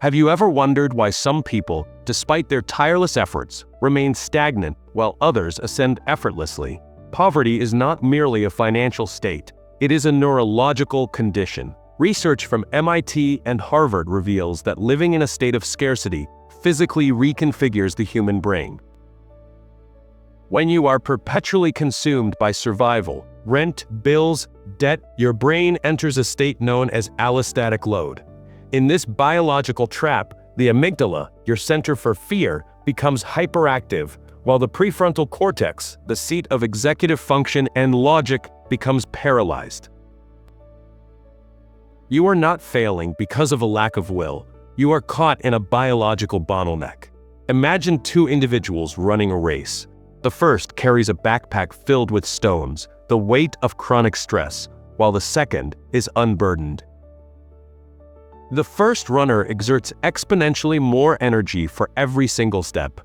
Have you ever wondered why some people, despite their tireless efforts, remain stagnant while others ascend effortlessly? Poverty is not merely a financial state, it is a neurological condition. Research from MIT and Harvard reveals that living in a state of scarcity physically reconfigures the human brain. When you are perpetually consumed by survival, rent, bills, debt, your brain enters a state known as allostatic load. In this biological trap, the amygdala, your center for fear, becomes hyperactive, while the prefrontal cortex, the seat of executive function and logic, becomes paralyzed. You are not failing because of a lack of will. You are caught in a biological bottleneck. Imagine two individuals running a race. The first carries a backpack filled with stones, the weight of chronic stress, while the second is unburdened. The first runner exerts exponentially more energy for every single step.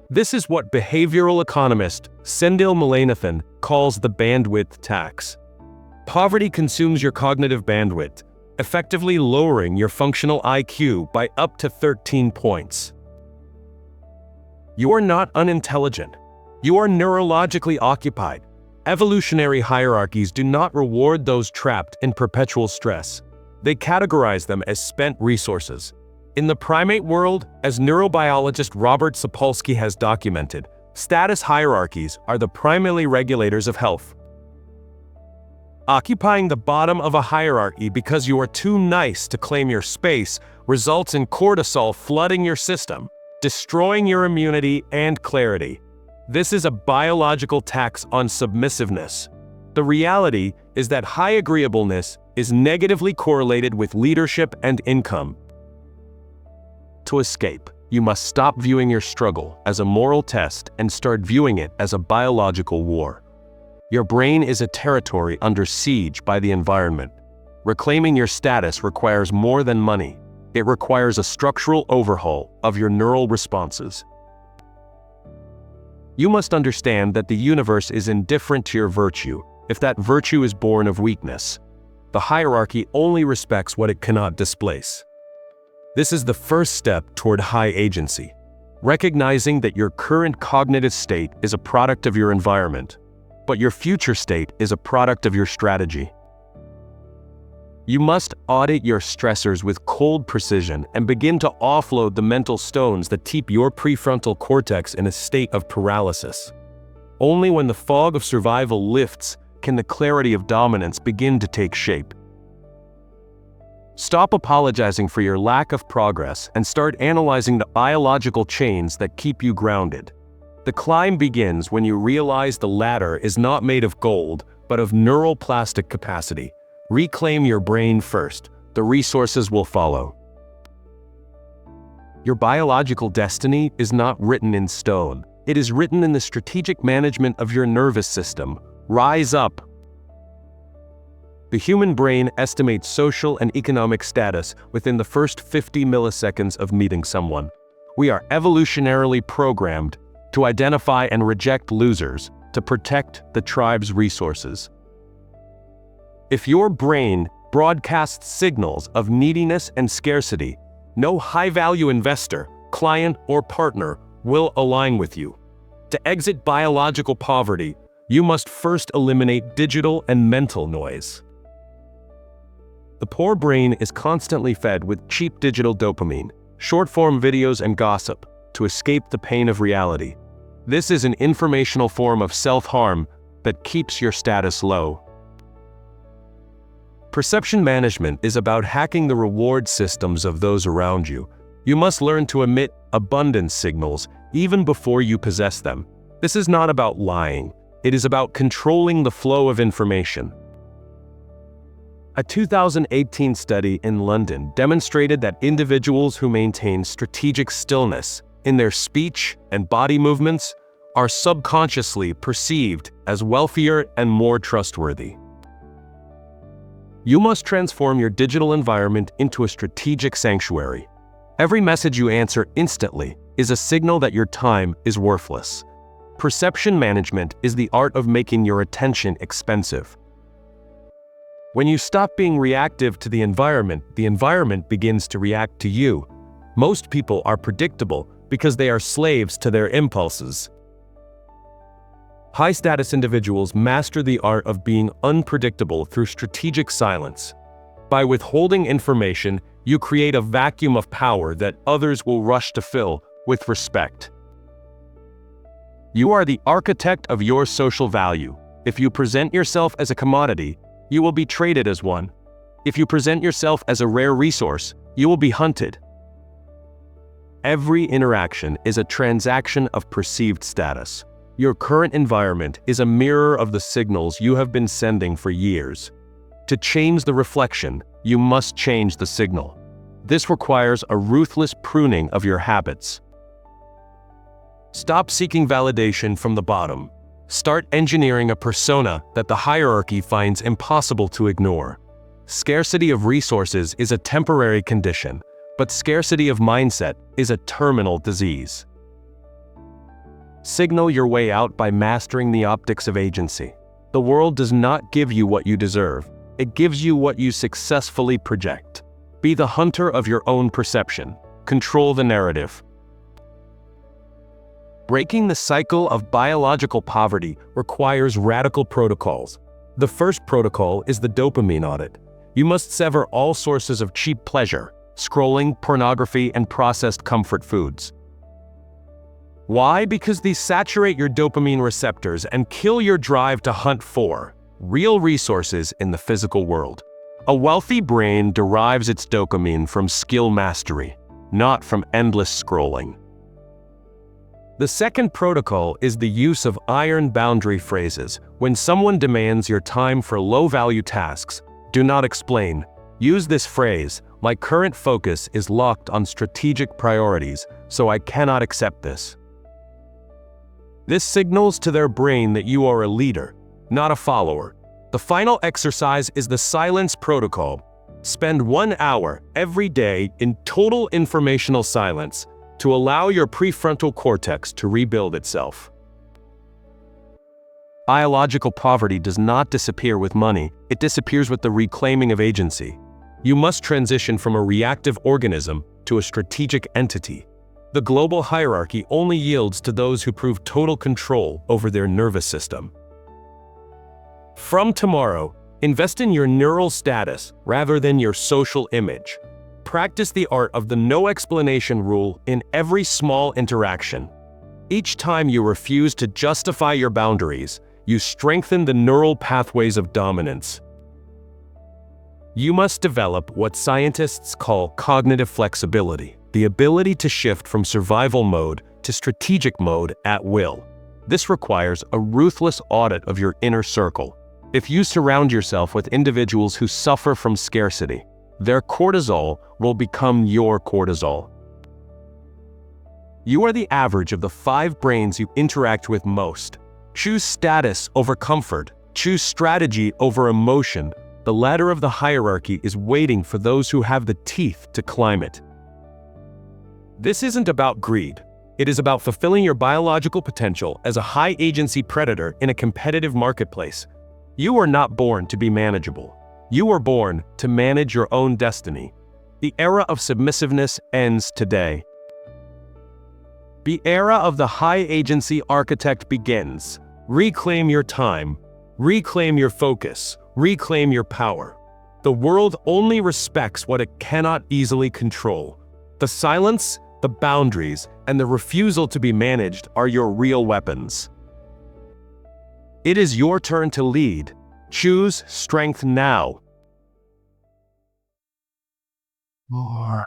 This is what behavioral economist Sendhil Mullainathan calls the bandwidth tax. Poverty consumes your cognitive bandwidth, effectively lowering your functional IQ by up to 13 points. You are not unintelligent. You are neurologically occupied. Evolutionary hierarchies do not reward those trapped in perpetual stress. They categorize them as spent resources. In the primate world, as neurobiologist Robert Sapolsky has documented, status hierarchies are the primary regulators of health. Occupying the bottom of a hierarchy because you are too nice to claim your space results in cortisol flooding your system, destroying your immunity and clarity. This is a biological tax on submissiveness. The reality is that high agreeableness is negatively correlated with leadership and income. To escape, you must stop viewing your struggle as a moral test and start viewing it as a biological war. Your brain is a territory under siege by the environment. Reclaiming your status requires more than money. It requires a structural overhaul of your neural responses. You must understand that the universe is indifferent to your virtue if that virtue is born of weakness. The hierarchy only respects what it cannot displace. This is the first step toward high agency, recognizing that your current cognitive state is a product of your environment, but your future state is a product of your strategy. You must audit your stressors with cold precision and begin to offload the mental stones that keep your prefrontal cortex in a state of paralysis. Only when the fog of survival lifts can the clarity of dominance begin to take shape. Stop apologizing for your lack of progress and start analyzing the biological chains that keep you grounded. The climb begins when you realize the ladder is not made of gold, but of neural plastic capacity. Reclaim your brain first. The resources will follow. Your biological destiny is not written in stone. It is written in the strategic management of your nervous system. Rise up. The human brain estimates social and economic status within the first 50 milliseconds of meeting someone. We are evolutionarily programmed to identify and reject losers, to protect the tribe's resources. If your brain broadcasts signals of neediness and scarcity, no high-value investor, client, or partner will align with you. To exit biological poverty, you must first eliminate digital and mental noise. The poor brain is constantly fed with cheap digital dopamine, short-form videos and gossip, to escape the pain of reality. This is an informational form of self-harm that keeps your status low. Perception management is about hacking the reward systems of those around you. You must learn to emit abundance signals even before you possess them. This is not about lying. It is about controlling the flow of information. A 2018 study in London demonstrated that individuals who maintain strategic stillness in their speech and body movements are subconsciously perceived as wealthier and more trustworthy. You must transform your digital environment into a strategic sanctuary. Every message you answer instantly is a signal that your time is worthless. Perception management is the art of making your attention expensive. When you stop being reactive to the environment begins to react to you. Most people are predictable because they are slaves to their impulses. High-status individuals master the art of being unpredictable through strategic silence. By withholding information, you create a vacuum of power that others will rush to fill with respect. You are the architect of your social value. If you present yourself as a commodity, you will be traded as one. If you present yourself as a rare resource, you will be hunted. Every interaction is a transaction of perceived status. Your current environment is a mirror of the signals you have been sending for years. To change the reflection, you must change the signal. This requires a ruthless pruning of your habits. Stop seeking validation from the bottom. Start engineering a persona that the hierarchy finds impossible to ignore. Scarcity of resources is a temporary condition, but scarcity of mindset is a terminal disease. Signal your way out by mastering the optics of agency. The world does not give you what you deserve. It gives you what you successfully project. Be the hunter of your own perception. Control the narrative. Breaking the cycle of biological poverty requires radical protocols. The first protocol is the dopamine audit. You must sever all sources of cheap pleasure, scrolling, pornography, and processed comfort foods. Why? Because these saturate your dopamine receptors and kill your drive to hunt for real resources in the physical world. A wealthy brain derives its dopamine from skill mastery, not from endless scrolling. The second protocol is the use of iron boundary phrases. When someone demands your time for low-value tasks, do not explain. Use this phrase, "My current focus is locked on strategic priorities, so I cannot accept this." This signals to their brain that you are a leader, not a follower. The final exercise is the silence protocol. Spend 1 hour every day in total informational silence to allow your prefrontal cortex to rebuild itself. Biological poverty does not disappear with money, it disappears with the reclaiming of agency. You must transition from a reactive organism to a strategic entity. The global hierarchy only yields to those who prove total control over their nervous system. From tomorrow, invest in your neural status rather than your social image. Practice the art of the no explanation rule in every small interaction. Each time you refuse to justify your boundaries, you strengthen the neural pathways of dominance. You must develop what scientists call cognitive flexibility, the ability to shift from survival mode to strategic mode at will. This requires a ruthless audit of your inner circle. If you surround yourself with individuals who suffer from scarcity, their cortisol will become your cortisol. You are the average of the 5 brains you interact with most. Choose status over comfort. Choose strategy over emotion. The ladder of the hierarchy is waiting for those who have the teeth to climb it. This isn't about greed. It is about fulfilling your biological potential as a high-agency predator in a competitive marketplace. You are not born to be manageable. You were born to manage your own destiny. The era of submissiveness ends today. The era of the high-agency architect begins. Reclaim your time. Reclaim your focus. Reclaim your power. The world only respects what it cannot easily control. The silence, the boundaries, and the refusal to be managed are your real weapons. It is your turn to lead. Choose strength now. More.